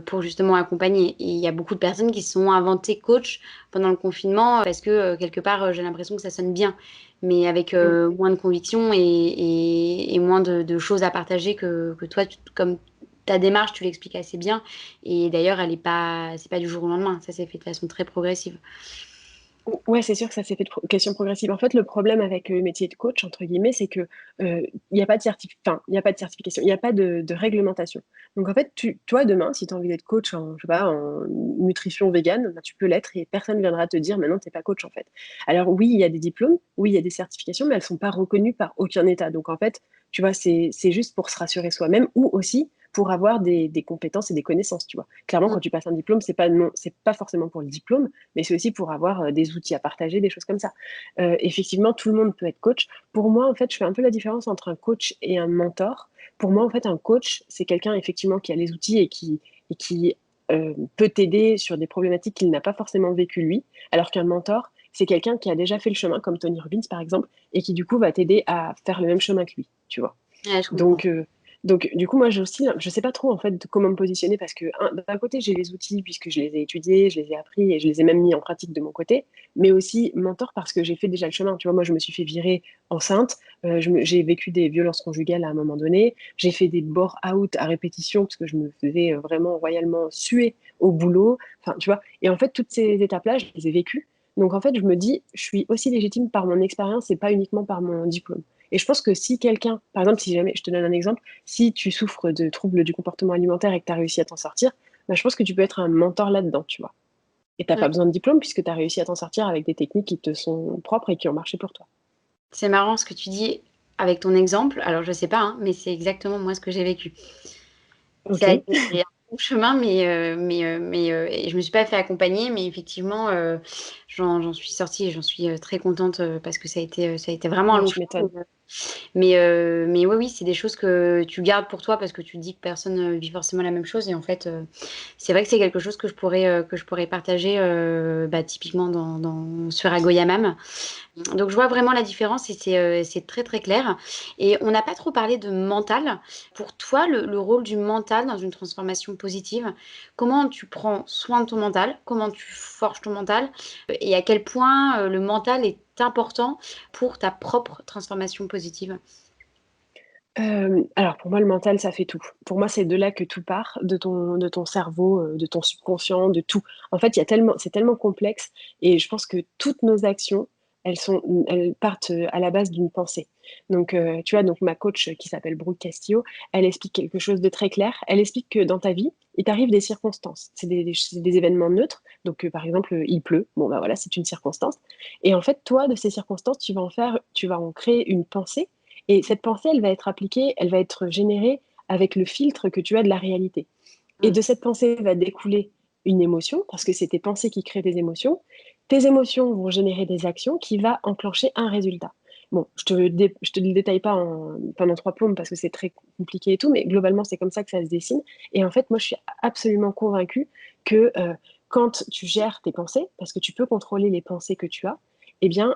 pour justement accompagner. Et il y a beaucoup de personnes qui se sont inventées coach pendant le confinement parce que quelque part, j'ai l'impression que ça sonne bien, mais avec Mm. moins de conviction et moins de choses à partager que toi, comme ta démarche, tu l'expliques assez bien. Et d'ailleurs, c'est pas du jour au lendemain. Ça s'est fait de façon très progressive. Ouais, c'est sûr que ça s'est fait de question progressive. En fait, le problème avec le métier de coach, entre guillemets, c'est que il n'y a pas de enfin, il y a pas de certification, il n'y a pas de réglementation. Donc en fait, toi, demain, si tu as envie d'être coach en, je sais pas, en nutrition végane, bah, tu peux l'être et personne ne viendra te dire, maintenant, tu n'es pas coach, en fait. Alors oui, il y a des diplômes, oui, il y a des certifications, mais elles ne sont pas reconnues par aucun État. Donc en fait, tu vois, c'est juste pour se rassurer soi-même ou aussi pour avoir des compétences et des connaissances, tu vois. Clairement, Mm. quand tu passes un diplôme, c'est pas, non, c'est pas forcément pour le diplôme, mais c'est aussi pour avoir des outils à partager, des choses comme ça. Effectivement, tout le monde peut être coach. Pour moi, en fait, je fais un peu la différence entre un coach et un mentor. Pour moi, en fait, un coach, c'est quelqu'un effectivement qui a les outils et qui peut t'aider sur des problématiques qu'il n'a pas forcément vécues lui, alors qu'un mentor, c'est quelqu'un qui a déjà fait le chemin, comme Tony Robbins par exemple, et qui du coup va t'aider à faire le même chemin que lui, tu vois. Ouais, je comprends. Donc, Donc, du coup, moi, j'ai aussi, je sais pas trop en fait comment me positionner parce que d'un côté, j'ai les outils puisque je les ai étudiés, je les ai appris et je les ai même mis en pratique de mon côté, mais aussi mentor parce que j'ai fait déjà le chemin. Tu vois, moi, je me suis fait virer enceinte, j'ai vécu des violences conjugales à un moment donné, j'ai fait des bore-out à répétition parce que je me faisais vraiment royalement suer au boulot. Enfin, tu vois, et en fait, toutes ces étapes-là, je les ai vécues. Donc, en fait, je me dis, je suis aussi légitime par mon expérience et pas uniquement par mon diplôme. Et je pense que si quelqu'un, par exemple, si jamais, je te donne un exemple, si tu souffres de troubles du comportement alimentaire et que tu as réussi à t'en sortir, bah, je pense que tu peux être un mentor là-dedans, tu vois. Et tu n'as Mm. pas besoin de diplôme puisque tu as réussi à t'en sortir avec des techniques qui te sont propres et qui ont marché pour toi. C'est marrant ce que tu dis avec ton exemple. Alors, je sais pas, hein, mais c'est exactement moi ce que j'ai vécu. Ok. Ça a été un long chemin, et je me suis pas fait accompagner, mais effectivement, j'en suis sortie et j'en suis très contente parce que ça a été vraiment un Moi, long tu chemin. m'étonnes. Mais oui, oui, c'est des choses que tu gardes pour toi parce que tu te dis que personne ne vit forcément la même chose. Et en fait, c'est vrai que c'est quelque chose que je pourrais partager bah, typiquement sur Agoyamam. Donc je vois vraiment la différence et c'est très très clair. Et on n'a pas trop parlé de mental. Pour toi, le rôle du mental dans une transformation positive, comment tu prends soin de ton mental, comment tu forges ton mental et à quel point le mental est important pour ta propre transformation positive. Alors pour moi, le mental, ça fait tout. Pour moi, c'est de là que tout part, de ton cerveau, de ton subconscient, de tout. En fait, c'est tellement complexe et je pense que toutes nos actions, elles partent à la base d'une pensée. Donc, tu vois, donc ma coach qui s'appelle Brooke Castillo, elle explique quelque chose de très clair. Elle explique que dans ta vie, il t'arrive des circonstances. C'est des événements neutres. Donc, par exemple, il pleut. Bon, bah voilà, c'est une circonstance. Et en fait, toi, de ces circonstances, tu vas en créer une pensée et cette pensée, elle va être appliquée, elle va être générée avec le filtre que tu as de la réalité. Et Mm. de cette pensée va découler une émotion, parce que c'est tes pensées qui créent des émotions. Tes émotions vont générer des actions qui vont enclencher un résultat. Bon, je te le détaille pas pendant trois plombes parce que c'est très compliqué et tout, mais globalement, c'est comme ça que ça se dessine. Et en fait, moi, je suis absolument convaincue que quand tu gères tes pensées, parce que tu peux contrôler les pensées que tu as, eh bien,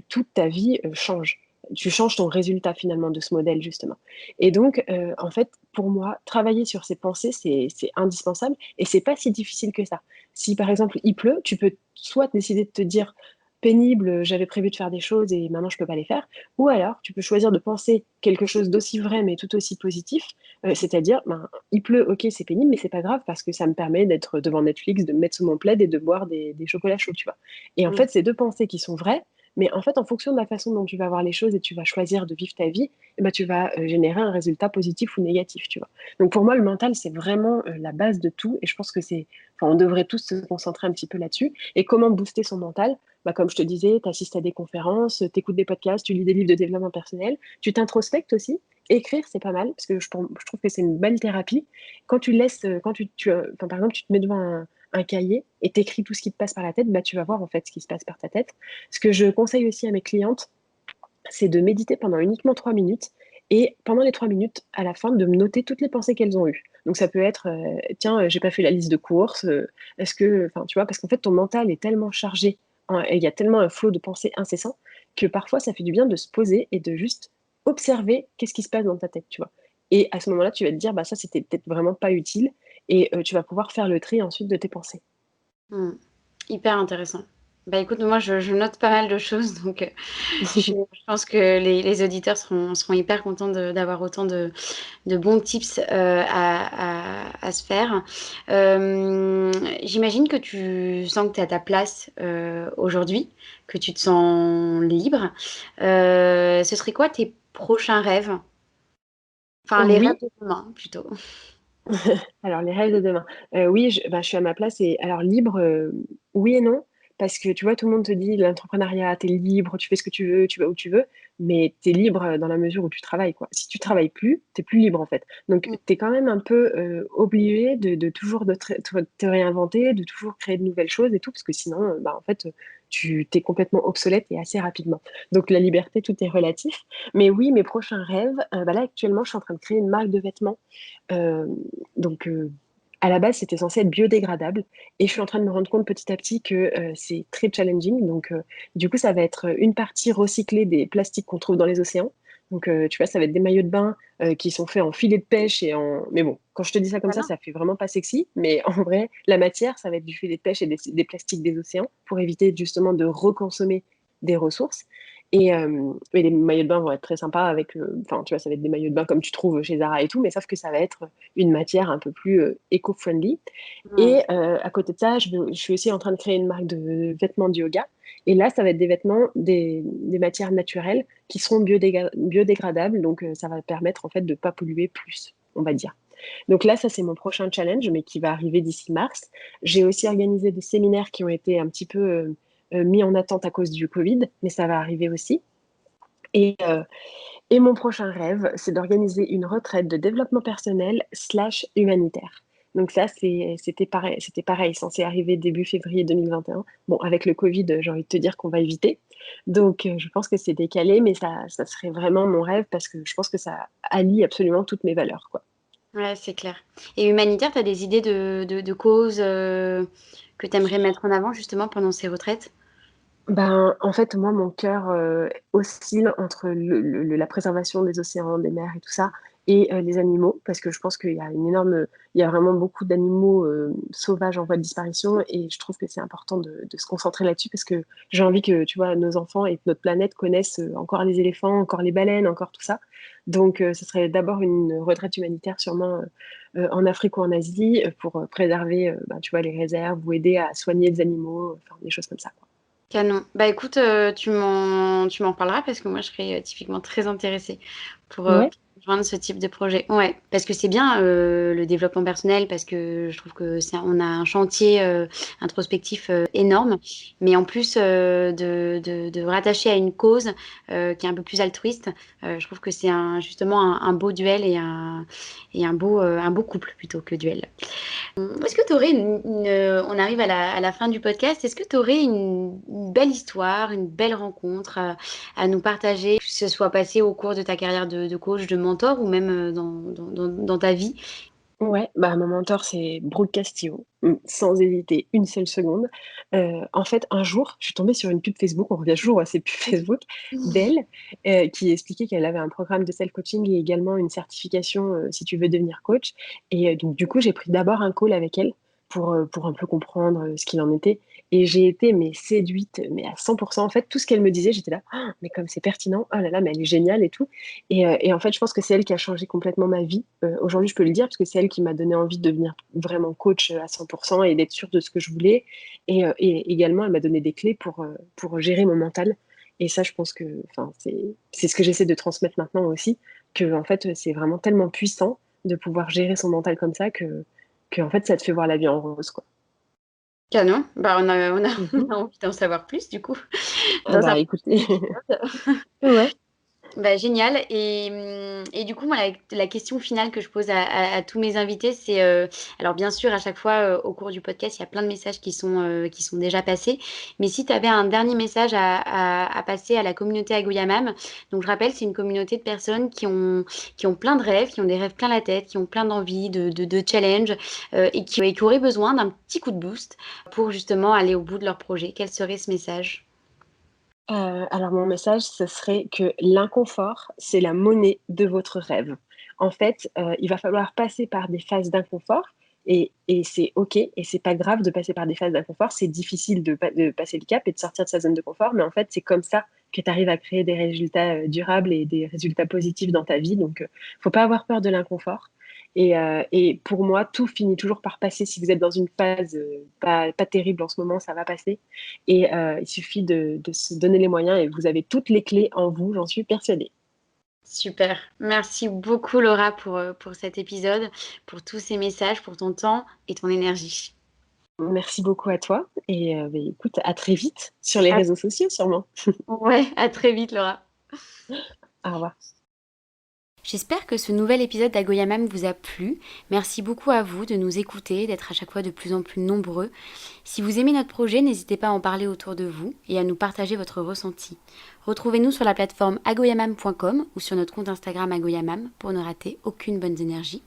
toute ta vie change. Tu changes ton résultat finalement de ce modèle, justement. Et donc, en fait, pour moi, travailler sur ses pensées, c'est indispensable et c'est pas si difficile que ça. Si par exemple il pleut, tu peux soit décider de te dire pénible, j'avais prévu de faire des choses et maintenant je peux pas les faire, ou alors tu peux choisir de penser quelque chose d'aussi vrai mais tout aussi positif, c'est-à-dire ben, il pleut, ok, c'est pénible, mais c'est pas grave parce que ça me permet d'être devant Netflix, de me mettre sous mon plaid et de boire des chocolats chauds, tu vois. Et en Mm. fait, c'est deux pensées qui sont vraies, mais en fait, en fonction de la façon dont tu vas voir les choses et tu vas choisir de vivre ta vie, eh ben, tu vas générer un résultat positif ou négatif, tu vois. Donc pour moi, le mental, c'est vraiment la base de tout et je pense que enfin, on devrait tous se concentrer un petit peu là-dessus. Et comment booster son mental? Bah, comme je te disais, tu assistes à des conférences, tu écoutes des podcasts, tu lis des livres de développement personnel, tu t'introspectes aussi. Écrire, c'est pas mal parce que je trouve que c'est une belle thérapie. Quand tu laisses, quand enfin, par exemple, tu te mets devant un cahier et t'écris tout ce qui te passe par la tête, bah, tu vas voir en fait ce qui se passe par ta tête. Ce que je conseille aussi à mes clientes, c'est de méditer pendant uniquement 3 minutes et pendant les 3 minutes, à la fin, de me noter toutes les pensées qu'elles ont eues. Donc ça peut être, tiens, j'ai pas fait la liste de courses, est-ce que, enfin, tu vois, parce qu'en fait, ton mental est tellement chargé, hein, et il y a tellement un flot de pensées incessant que parfois, ça fait du bien de se poser et de juste observer qu'est-ce qui se passe dans ta tête, tu vois. Et à ce moment-là, tu vas te dire, bah ça, c'était peut-être vraiment pas utile, et tu vas pouvoir faire le tri ensuite de tes pensées. Mm. Hyper intéressant. Bah écoute, moi je note pas mal de choses, donc je pense que les auditeurs seront hyper contents d'avoir autant de bons tips à se faire. J'imagine que tu sens que tu es à ta place aujourd'hui, que tu te sens libre. Ce serait quoi tes prochains rêves? Enfin, les rêves Oui, de demain, plutôt. alors, les rêves de demain. Oui, bah, je suis à ma place et alors libre, oui et non, parce que tu vois, tout le monde te dit l'entrepreneuriat, tu es libre, tu fais ce que tu veux, tu vas où tu veux, mais tu es libre dans la mesure où tu travailles, quoi. Si tu travailles plus, tu plus libre en fait. Donc, Mm. tu es quand même un peu obligé de toujours te réinventer, de toujours créer de nouvelles choses et tout, parce que sinon, bah, en fait, tu t'es complètement obsolète et assez rapidement. Donc, la liberté, tout est relatif. Mais oui, mes prochains rêves, bah là, actuellement, je suis en train de créer une marque de vêtements. Euh, donc, à la base, c'était censé être biodégradable. Et je suis en train de me rendre compte petit à petit que c'est très challenging. Donc, du coup, ça va être une partie recyclée des plastiques qu'on trouve dans les océans. Donc, tu vois, ça va être des maillots de bain qui sont faits en filet de pêche et en. Mais bon, quand je te dis ça comme Ah non. ça fait vraiment pas sexy. Mais en vrai, la matière, ça va être du filet de pêche et des plastiques des océans pour éviter justement de reconsommer des ressources. Et les maillots de bain vont être très sympas avec. Enfin, tu vois, ça va être des maillots de bain comme tu trouves chez Zara et tout, mais sauf que ça va être une matière un peu plus éco-friendly. Hmm. Et à côté de ça, je suis aussi en train de créer une marque de vêtements de yoga. Et là, ça va être des vêtements, des matières naturelles qui seront biodégradables. Donc, ça va permettre en fait de ne pas polluer plus, on va dire. Donc là, ça, c'est mon prochain challenge, mais qui va arriver d'ici mars. J'ai aussi organisé des séminaires qui ont été un petit peu mis en attente à cause du Covid, mais ça va arriver aussi. Et mon prochain rêve, c'est d'organiser une retraite de développement personnel slash humanitaire. Donc ça, c'était pareil, censé arriver début février 2021. Bon, avec le Covid, j'ai envie de te dire qu'on va éviter. Donc, je pense que c'est décalé, mais ça serait vraiment mon rêve parce que je pense que ça allie absolument toutes mes valeurs, quoi. Ouais, c'est clair. Et humanitaire, tu as des idées de causes que tu aimerais mettre en avant justement pendant ces retraites? Ben, en fait, moi, mon cœur oscille entre la préservation des océans, des mers et tout ça, et les animaux, parce que je pense il y a vraiment beaucoup d'animaux sauvages en voie de disparition, et je trouve que c'est important de se concentrer là-dessus, parce que j'ai envie que, tu vois, nos enfants et notre planète connaissent encore les éléphants, encore les baleines, encore tout ça. Donc, ce serait d'abord une retraite humanitaire, sûrement en Afrique ou en Asie, pour préserver, ben, tu vois, les réserves ou aider à soigner les animaux, enfin, des choses comme ça, quoi. Canon. Bah écoute, tu m'en parleras parce que moi je serais typiquement très intéressée pour Ouais. rejoindre ce type de projet. Ouais, parce que c'est bien le développement personnel, parce que je trouve que on a un chantier introspectif énorme, mais en plus de rattacher à une cause qui est un peu plus altruiste, je trouve que c'est justement un beau duel et un beau couple plutôt que duel. Est-ce que tu aurais on arrive à la fin du podcast, est-ce que tu aurais une belle histoire, une belle rencontre à nous partager, que ce soit passé au cours de ta carrière de coach, de mentor ou même dans ta vie? Ouais, bah, mon mentor, c'est Brooke Castillo, sans hésiter une seule seconde. En fait, un jour, je suis tombée sur une pub Facebook, on revient toujours à ces pubs Facebook, d'elle, qui expliquait qu'elle avait un programme de self-coaching et également une certification, si tu veux devenir coach. Et donc du coup, j'ai pris d'abord un call avec elle pour un peu comprendre, ce qu'il en était, et j'ai été, mais séduite, mais à 100. En fait, tout ce qu'elle me disait, j'étais là: «Ah, mais comme c'est pertinent, oh là là, mais elle est géniale et tout». Et en fait, je pense que c'est elle qui a changé complètement ma vie. Aujourd'hui, je peux le dire parce que c'est elle qui m'a donné envie de devenir vraiment coach, à 100 et d'être sûre de ce que je voulais. Et également, elle m'a donné des clés pour gérer mon mental. Et ça, je pense que, enfin, c'est ce que j'essaie de transmettre maintenant aussi, qu'en fait, c'est vraiment tellement puissant de pouvoir gérer son mental comme ça qu'en fait, ça te fait voir la vie en rose, quoi. Canon. Bah, Mmh. on a envie d'en savoir plus du coup Ah dans un bah, écoutez, épisode. ouais. Bah, génial. Et du coup, moi, la question finale que je pose à tous mes invités, c'est, alors bien sûr, à chaque fois, au cours du podcast, il y a plein de messages qui sont déjà passés. Mais si tu avais un dernier message à passer à la communauté Agoyamam, donc je rappelle, c'est une communauté de personnes qui ont plein de rêves, qui ont des rêves plein la tête, qui ont plein d'envies, de challenges, et qui auraient besoin d'un petit coup de boost pour justement aller au bout de leur projet. Quel serait ce message? Alors mon message, ce serait que l'inconfort, c'est la monnaie de votre rêve. En fait, il va falloir passer par des phases d'inconfort, et c'est OK et c'est pas grave de passer par des phases d'inconfort. C'est difficile de passer le cap et de sortir de sa zone de confort, mais en fait, c'est comme ça que tu arrives à créer des résultats, durables et des résultats positifs dans ta vie. Donc, faut pas avoir peur de l'inconfort, et pour moi, tout finit toujours par passer. Si vous êtes dans une phase, pas terrible en ce moment, ça va passer. Et il suffit de se donner les moyens et vous avez toutes les clés en vous, j'en suis persuadée. Super. Merci beaucoup Laura pour cet épisode, pour tous ces messages, pour ton temps et ton énergie. Merci beaucoup à toi et beh, écoute, à très vite sur les À- réseaux sociaux sûrement. ouais, à très vite Laura. Au revoir. J'espère que ce nouvel épisode d'Agoyamam vous a plu. Merci beaucoup à vous de nous écouter, d'être à chaque fois de plus en plus nombreux. Si vous aimez notre projet, n'hésitez pas à en parler autour de vous et à nous partager votre ressenti. Retrouvez-nous sur la plateforme agoyamam.com ou sur notre compte Instagram agoyamam pour ne rater aucune bonne énergie.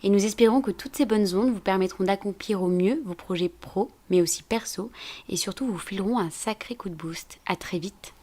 Et nous espérons que toutes ces bonnes ondes vous permettront d'accomplir au mieux vos projets pro, mais aussi perso, et surtout vous fileront un sacré coup de boost. À très vite.